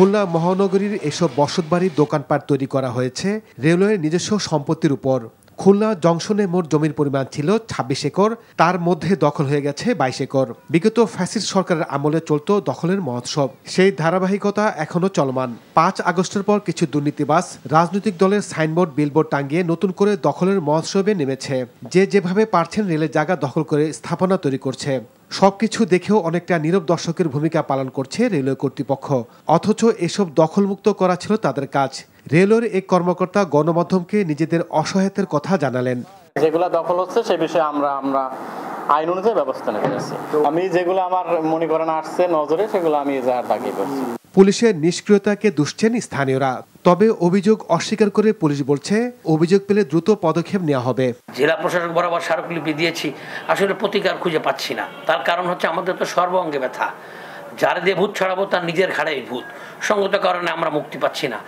খুলনা মহানগরীর এসব বসতবাড়ির দোকানপাট তৈরি করা হয়েছে রেলওয়ের নিজস্ব সম্পত্তির উপর। খুলনা জংশনে মোট জমির পরিমাণ ছিল ২৬ একর, তার মধ্যে দখল হয়ে গেছে ২২ একর। বিগত ফ্যাসিস্ট সরকারের আমলে চলত দখলের মহোৎসব, সেই ধারাবাহিকতা এখনো চলমান। ৫ আগস্টের পর কিছু দুর্নীতিবাজ রাজনৈতিক দলের সাইনবোর্ড বিলবোর্ড টাঙ্গিয়ে নতুন করে দখলের মহোৎসবে নেমেছে। যে যেভাবে পারছেন রেলের জায়গা দখল করে স্থাপনা তৈরি করছে। সবকিছু দেখেও অনেকটা নীরব দর্শকের ভূমিকা পালন করছে রেলওয়ে কর্তৃপক্ষ, অথচ এসব দখলমুক্ত করা ছিল তাদের কাজ। রেলওয়ের এক কর্মকর্তা গণমাধ্যমকে নিজেদের অসহায়তার কথা জানালেন। যেগুলো দখল হচ্ছে সে বিষয়ে আমরা আইন অনুযায়ী ব্যবস্থা নিতেছি। আমি যেগুলো আমার মনে করেন আসছে নজরে সেগুলো আমি এজাহার দাখিল করছি। পুলিশের নিষ্ক্রিয়তাকে দুষছেন স্থানীয়রা, তবে অভিযোগ অস্বীকার করে পুলিশ বলছে অভিযোগ পেলে দ্রুত পদক্ষেপ নেওয়া হবে। জেলা প্রশাসক বরাবর স্মারকলিপি দিয়েছি, আসলে প্রতিকার খুঁজে পাচ্ছি না। তার কারণ হচ্ছে আমাদের তো সর্বাঙ্গে ব্যথা, যারা দিয়ে ভূত ছড়াবো তার নিজের ঘাড়েই ভূত, সঙ্গত কারণে আমরা মুক্তি পাচ্ছি না।